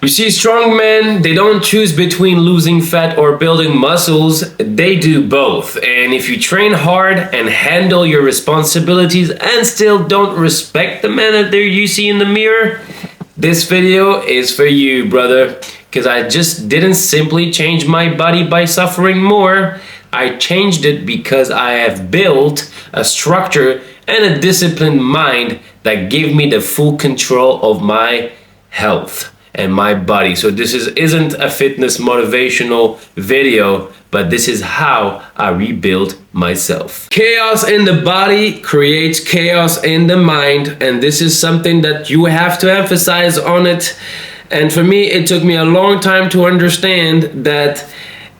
You see, strong men, they don't choose between losing fat or building muscles, they do both. And if you train hard and handle your responsibilities and still don't respect the man that you see in the mirror, this video is for you, brother. Because I just didn't simply change my body by suffering more. I changed it because I have built a structure and a disciplined mind that gave me the full control of my health and my body. So this isn't a fitness motivational video, but this is how I rebuild myself. Chaos in the body creates chaos in the mind, and this is something that you have to emphasize on it. And for me, it took me a long time to understand that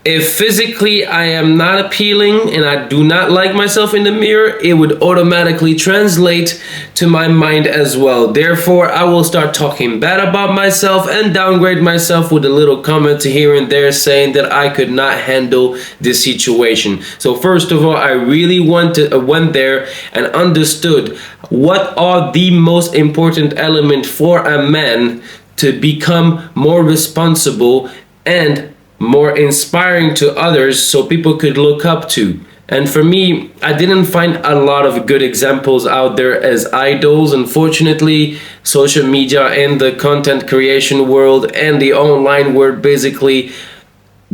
if physically I am not appealing and I do not like myself in the mirror, it would automatically translate to my mind as well. Therefore, I will start talking bad about myself and downgrade myself with a little comment here and there saying that I could not handle this situation. So first of all, I really went there and understood what are the most important elements for a man to become more responsible and more inspiring to others so people could look up to. And for me, I didn't find a lot of good examples out there as idols. Unfortunately, social media and the content creation world and the online world, basically,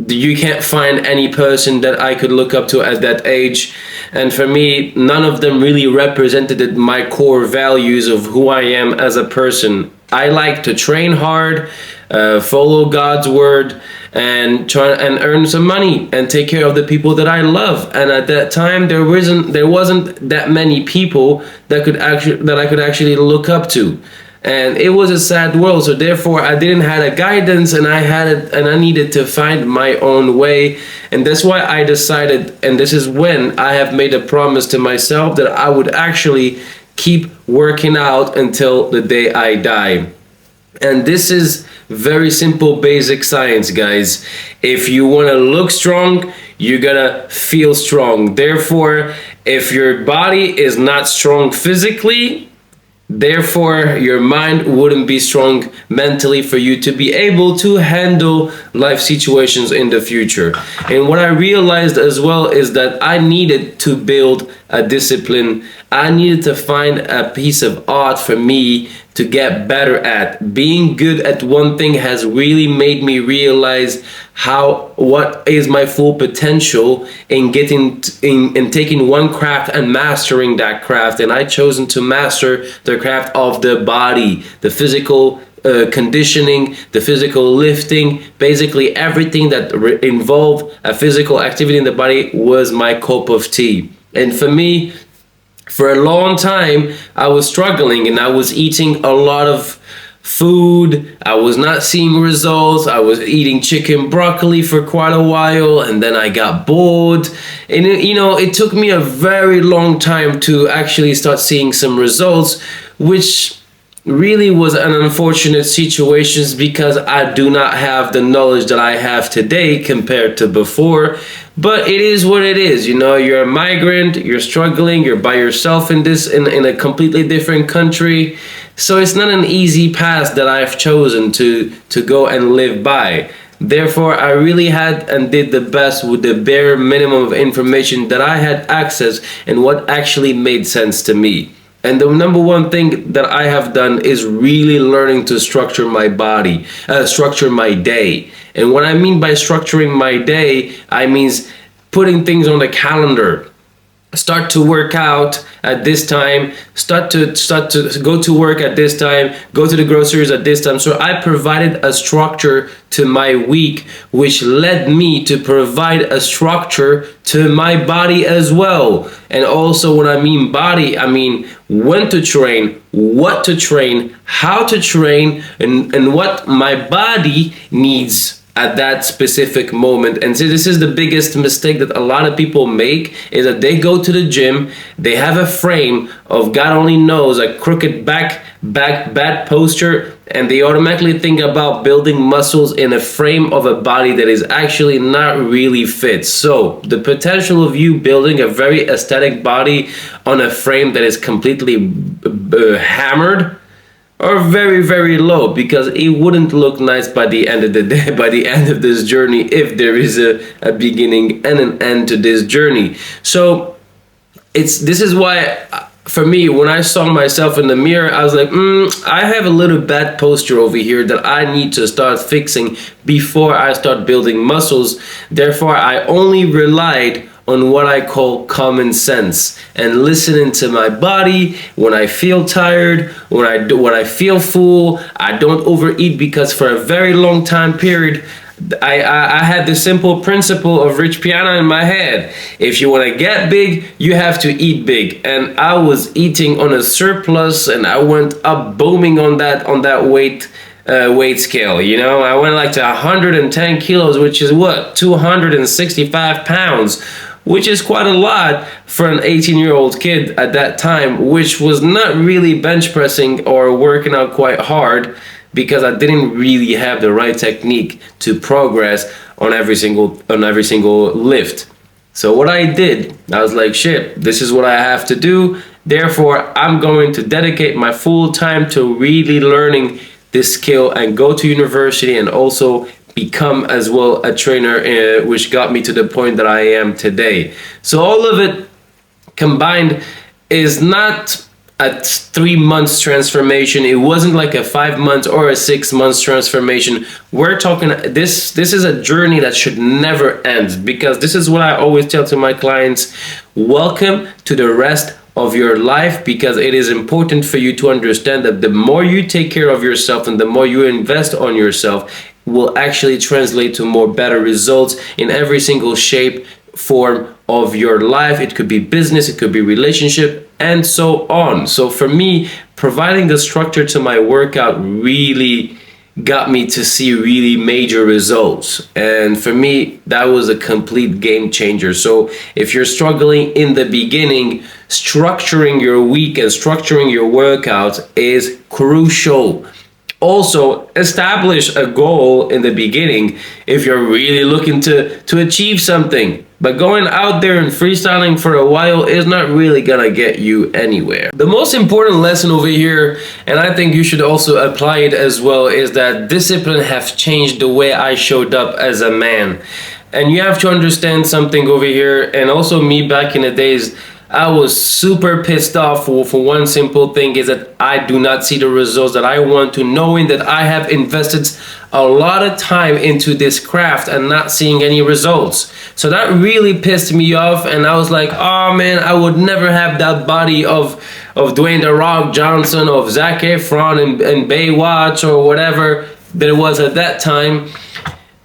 you can't find any person that I could look up to at that age. And for me, none of them really represented my core values of who I am as a person. I like to train hard, follow God's word, and try and earn some money and take care of the people that I love. And at that time, there wasn't that many people that I could actually look up to. And it was a sad world, so therefore I didn't have a guidance, and I needed to find my own way. And that's why I decided, and this is when I have made a promise to myself that I would actually keep working out until the day I die. And this is very simple, basic science, guys. If you want to look strong, you gotta feel strong. Therefore, if your body is not strong physically, therefore your mind wouldn't be strong mentally for you to be able to handle life situations in the future. And what I realized as well is that I needed to build a discipline. I needed to find a piece of art for me to get better at. Being good at one thing has really made me realize what is my full potential in taking one craft and mastering that craft. And I chosen to master the craft of the body, the physical conditioning, the physical lifting, basically everything that involved a physical activity in the body was my cup of tea. And for me, for a long time, I was struggling and I was eating a lot of food. I was not seeing results. I was eating chicken broccoli for quite a while, and then I got bored. And it took me a very long time to actually start seeing some results, which really was an unfortunate situation because I do not have the knowledge that I have today compared to before. But it is what it is. You're a migrant, you're struggling, you're by yourself in a completely different country. So it's not an easy path that I've chosen to go and live by. Therefore, I really had and did the best with the bare minimum of information that I had access and what actually made sense to me. And the number one thing that I have done is really learning to structure my body, structure my day. And what I mean by structuring my day, I mean putting things on the calendar. Start to work out at this time, start to go to work at this time, go to the groceries at this time. So I provided a structure to my week, which led me to provide a structure to my body as well. And also when I mean body, I mean when to train, what to train, how to train, and what my body needs at that specific moment. And so this is the biggest mistake that a lot of people make, is that they go to the gym, they have a frame of God only knows, a crooked back, bad posture, and they automatically think about building muscles in a frame of a body that is actually not really fit. So the potential of you building a very aesthetic body on a frame that is completely hammered, are very, very low, because it wouldn't look nice by the end of the day, by the end of this journey, if there is a beginning and an end to this journey. So this is why, for me, when I saw myself in the mirror, I was like, I have a little bad posture over here that I need to start fixing before I start building muscles. Therefore, I only relied on what I call common sense and listening to my body. When I feel tired, when I feel full, I don't overeat, because for a very long time period, I had the simple principle of Rich Piana in my head. If you want to get big, you have to eat big. And I was eating on a surplus, and I went up booming on that weight scale. You know, I went like to 110 kilos, which is what, 265 pounds, which is quite a lot for an 18-year-old kid at that time, which was not really bench pressing or working out quite hard, because I didn't really have the right technique to progress on every single lift. So what I did, I was like, shit, this is what I have to do. Therefore, I'm going to dedicate my full time to really learning this skill and go to university, and also become as well a trainer, which got me to the point that I am today. So all of it combined is not a 3 months transformation. It wasn't like a 5 months or a 6 months transformation. We're talking, this is a journey that should never end, because this is what I always tell to my clients: welcome to the rest of your life, because it is important for you to understand that the more you take care of yourself and the more you invest on yourself will actually translate to more better results in every single shape, form of your life. It could be business, it could be relationship, and so on. So for me, providing the structure to my workout really got me to see really major results. And for me, that was a complete game changer. So if you're struggling in the beginning, structuring your week and structuring your workouts is crucial. Also, establish a goal in the beginning if you're really looking to achieve something. But going out there and freestyling for a while is not really gonna get you anywhere. The most important lesson over here, and I think you should also apply it as well, is that discipline has changed the way I showed up as a man. And you have to understand something over here, and also me back in the days, I was super pissed off for one simple thing, is that I do not see the results that I want to, knowing that I have invested a lot of time into this craft and not seeing any results. So that really pissed me off, and I was like, oh man, I would never have that body of Dwayne The Rock Johnson, of Zac Efron and Baywatch, or whatever there was at that time.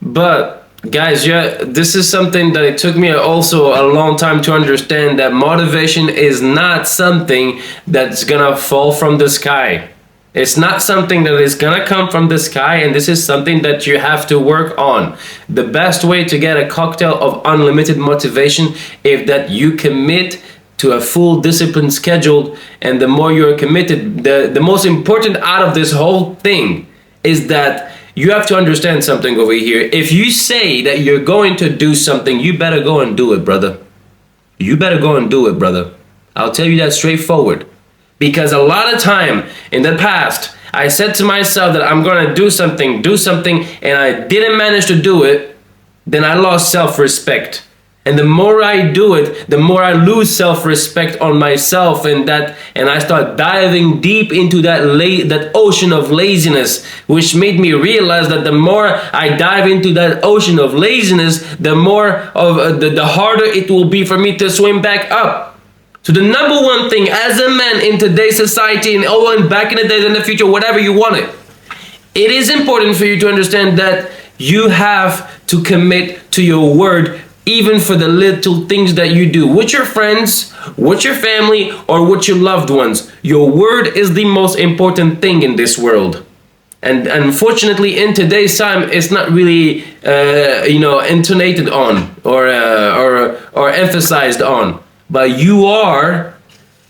But guys, yeah, this is something that it took me also a long time to understand, that motivation is not something that's gonna fall from the sky. It's not something that is gonna come from the sky, and this is something that you have to work on. The best way to get a cocktail of unlimited motivation is that you commit to a full discipline schedule, and the more you're committed, the most important out of this whole thing is that you have to understand something over here. If you say that you're going to do something, you better go and do it, brother. You better go and do it, brother. I'll tell you that straightforward. Because a lot of time in the past, I said to myself that I'm going to do something, and I didn't manage to do it, then I lost self-respect. And the more I do it, the more I lose self-respect on myself, and I start diving deep into that ocean of laziness, which made me realize that the more I dive into that ocean of laziness, the more of the harder it will be for me to swim back up. So the number one thing as a man in today's society, and back in the days, in the future, whatever you want it is important for you to understand that you have to commit to your word, even for the little things that you do with your friends, with your family, or with your loved ones. Your word is the most important thing in this world. And unfortunately, in today's time, it's not really, intonated on or emphasized on. But you are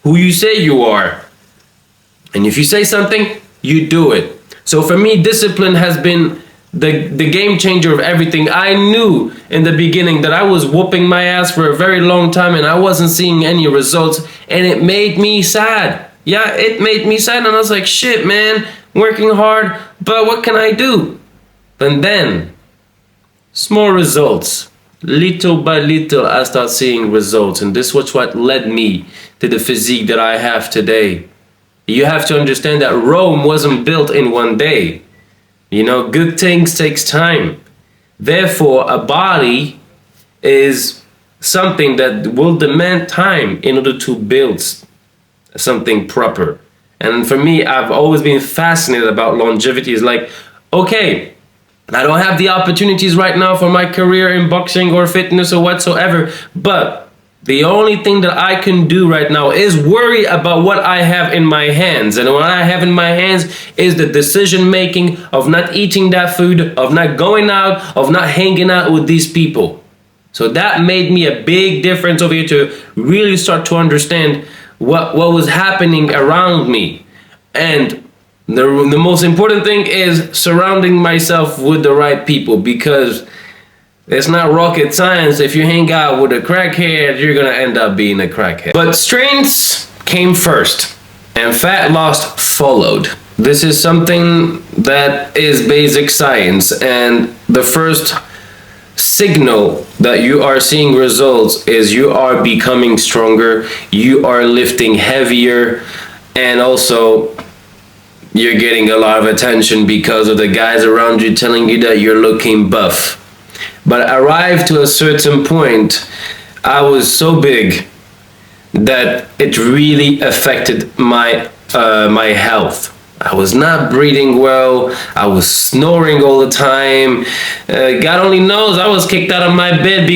who you say you are. And if you say something, you do it. So for me, discipline has been the game changer of everything. I knew in the beginning that I was whooping my ass for a very long time, and I wasn't seeing any results, and it made me sad. Yeah, it made me sad, and I was like, shit, man, working hard, but what can I do? And then, small results. Little by little, I start seeing results. And this was what led me to the physique that I have today. You have to understand that Rome wasn't built in one day. You know, good things takes time. Therefore, a body is something that will demand time in order to build something proper. And for me, I've always been fascinated about longevity. It's like, okay, I don't have the opportunities right now for my career in boxing or fitness or whatsoever, but the only thing that I can do right now is worry about what I have in my hands. And what I have in my hands is the decision making of not eating that food, of not going out, of not hanging out with these people. So that made me a big difference over here to really start to understand what was happening around me. And the most important thing is surrounding myself with the right people, because it's not rocket science. If you hang out with a crackhead, you're gonna end up being a crackhead. But strength came first and fat loss followed. This is something that is basic science, and the first signal that you are seeing results is you are becoming stronger, you are lifting heavier, and also you're getting a lot of attention because of the guys around you telling you that you're looking buff. But arrived to a certain point, I was so big that it really affected my health. I was not breathing well. I was snoring all the time. God only knows I was kicked out of my bed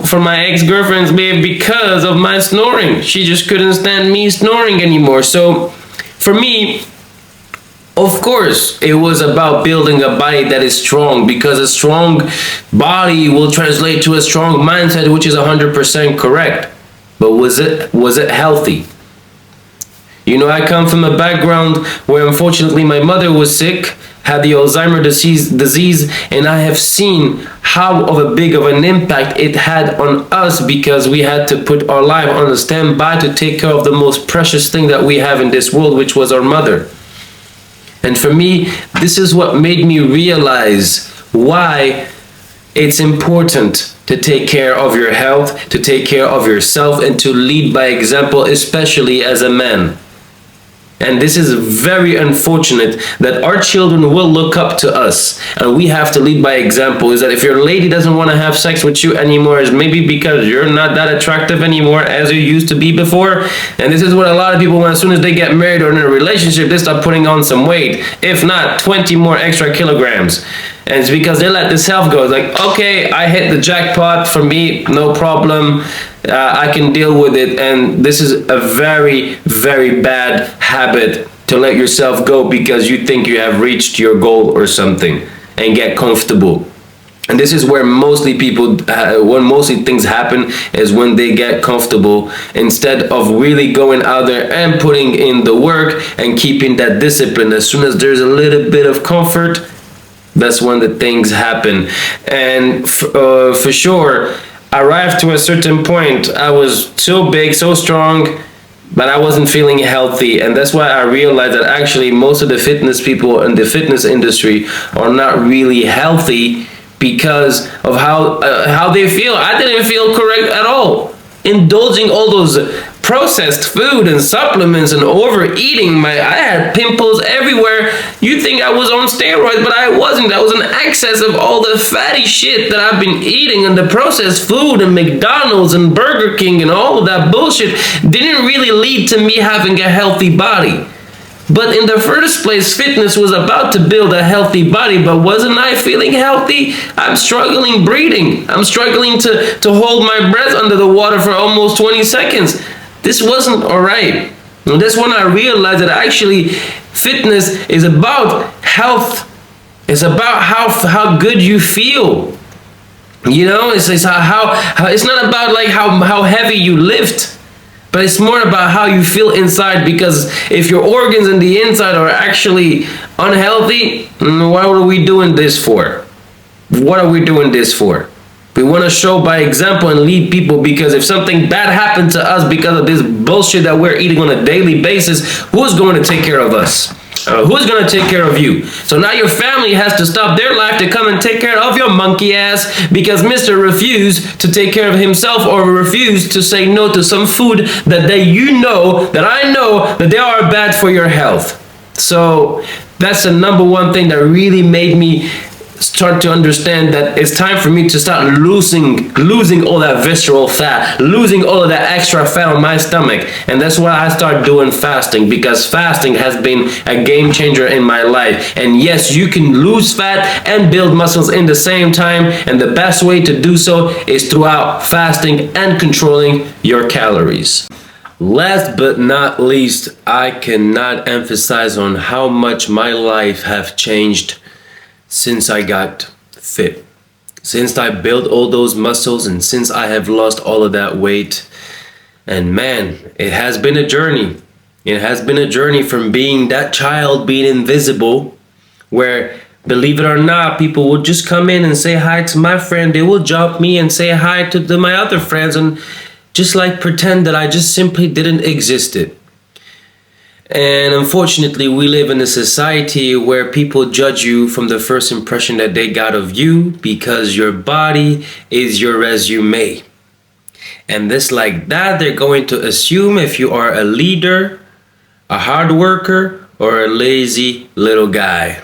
from my ex-girlfriend's bed because of my snoring. She just couldn't stand me snoring anymore. So for me, of course, it was about building a body that is strong, because a strong body will translate to a strong mindset, which is 100% correct. But was it healthy? You know, I come from a background where unfortunately my mother was sick, had the Alzheimer's disease, and I have seen how big of an impact it had on us, because we had to put our life on a standby to take care of the most precious thing that we have in this world, which was our mother. And for me, this is what made me realize why it's important to take care of your health, to take care of yourself, and to lead by example, especially as a man. And this is very unfortunate that our children will look up to us, and we have to lead by example. Is that if your lady doesn't want to have sex with you anymore, is maybe because you're not that attractive anymore as you used to be before. And this is what a lot of people want. As soon as they get married or in a relationship, they start putting on some weight, if not 20 more extra kilograms. And it's because they let this health go. It's like, okay, I hit the jackpot. For me, no problem. I can deal with it. And this is a very, very bad habit, to let yourself go because you think you have reached your goal or something, and get comfortable. And this is where mostly things happen, is when they get comfortable, instead of really going out there and putting in the work and keeping that discipline. As soon as there's a little bit of comfort, that's when the things happen. And for sure, I arrived to a certain point. I was so big, so strong, but I wasn't feeling healthy. And that's why I realized that actually most of the fitness people in the fitness industry are not really healthy, because of how they feel. I didn't feel correct at all. Indulging all those processed food and supplements and overeating, I had pimples everywhere. You think I was on steroids, but I wasn't. That was an excess of all the fatty shit that I've been eating, and the processed food and McDonald's and Burger King and all of that bullshit didn't really lead to me having a healthy body. But in the first place, fitness was about to build a healthy body, but wasn't I feeling healthy? I'm struggling breathing. I'm struggling to hold my breath under the water for almost 20 seconds. This wasn't all right. And that's when I realized that actually fitness is about health. It's about how good you feel. You know, it's how it's not about like how heavy you lift. But it's more about how you feel inside, because if your organs in the inside are actually unhealthy, what are we doing this for? What are we doing this for? We want to show by example and lead people, because if something bad happened to us because of this bullshit that we're eating on a daily basis, who's going to take care of us? Who's gonna take care of you? So now your family has to stop their life to come and take care of your monkey ass because Mr. refused to take care of himself or refused to say no to some food that I know that they are bad for your health. So that's the number one thing that really made me start to understand that it's time for me to start losing all that visceral fat, losing all of that extra fat on my stomach. And that's why I started doing fasting, because fasting has been a game changer in my life. And yes, you can lose fat and build muscles in the same time, and the best way to do so is throughout fasting and controlling your calories. Last but not least, I cannot emphasize on how much my life have changed since I got fit, since I built all those muscles, and since I have lost all of that weight. And man, it has been a journey. It has been a journey from being that child, being invisible, where, believe it or not, people will just come in and say hi to my friend. They will jump me and say hi to my other friends and just like pretend that I just simply didn't exist. And unfortunately, we live in a society where people judge you from the first impression that they got of you, because your body is your resume. And this like that, they're going to assume if you are a leader, a hard worker, or a lazy little guy.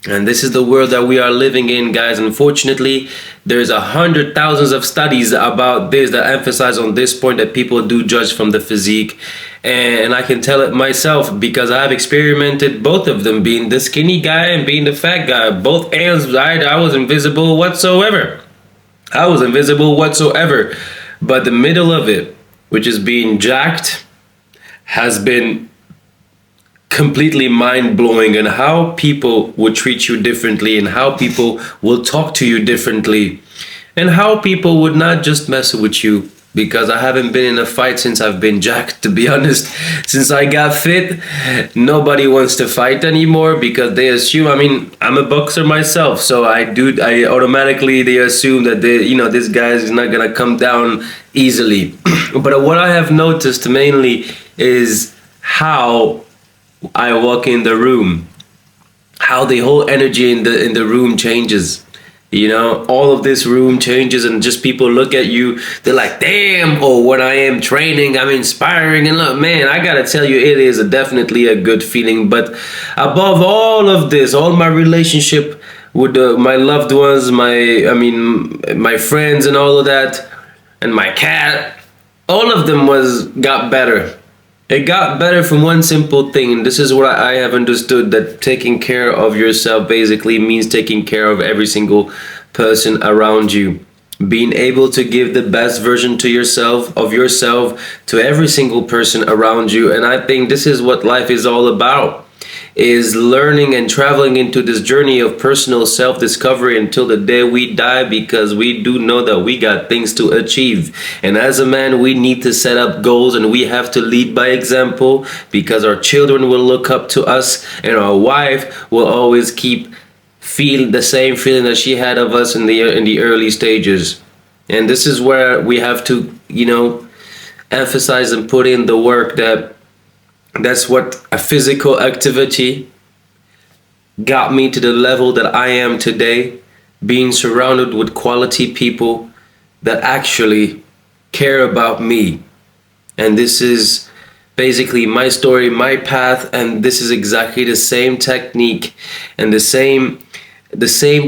And this is the world that we are living in, guys. Unfortunately, there's 100,000 of studies about this that emphasize on this point, that people do judge from the physique. And I can tell it myself because I've experimented both of them, being the skinny guy and being the fat guy. Both ends, I was invisible whatsoever. I was invisible whatsoever. But the middle of it, which is being jacked, has been completely mind-blowing, and how people will treat you differently, and how people will talk to you differently, and how people would not just mess with you. Because I haven't been in a fight since I've been jacked, to be honest. Since I got fit, nobody wants to fight anymore, because they assume, I mean, I'm a boxer myself, so I automatically, they assume that this guy is not gonna come down easily. But what I have noticed mainly is how I walk in the room, how the whole energy in the room changes. All of this room changes, and just people look at you, they're like, damn. Or when I am training, I'm inspiring. And look, man, I gotta tell you, it is definitely a good feeling. But above all of this, all my relationship with my loved ones, my friends and all of that, and my cat, all of them got better. It got better from one simple thing, and this is what I have understood, that taking care of yourself basically means taking care of every single person around you. Being able to give the best version of yourself to every single person around you. And I think this is what life is all about, is learning and traveling into this journey of personal self-discovery until the day we die, because we do know that we got things to achieve. And as a man, we need to set up goals, and we have to lead by example, because our children will look up to us, and our wife will always keep feeling the same feeling that she had of us in the early stages. And this is where we have to emphasize and put in the work, that's what a physical activity got me to the level that I am today, being surrounded with quality people that actually care about me. And this is basically my story, my path, and this is exactly the same technique and the same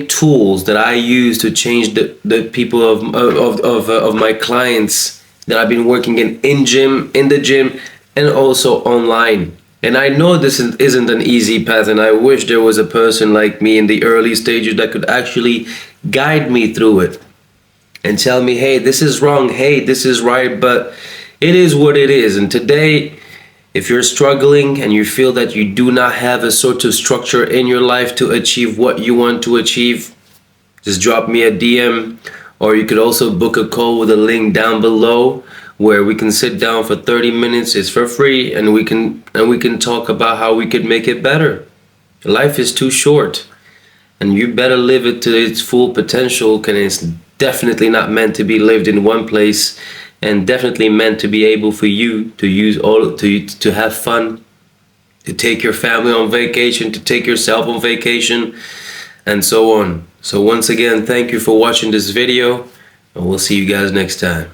tools that I use to change the people of my clients that I've been working in the gym, and also online. And I know this isn't an easy path, and I wish there was a person like me in the early stages that could actually guide me through it and tell me, hey, this is wrong, hey, this is right. But it is what it is. And today, if you're struggling and you feel that you do not have a sort of structure in your life to achieve what you want to achieve, just drop me a DM, or you could also book a call with a link down below, where we can sit down for 30 minutes. It's for free, and we can talk about how we could make it better. Life is too short, and you better live it to its full potential, because it's definitely not meant to be lived in one place, and definitely meant to be able for you to use to have fun, to take your family on vacation, to take yourself on vacation, and so on. So once again, thank you for watching this video, and we'll see you guys next time.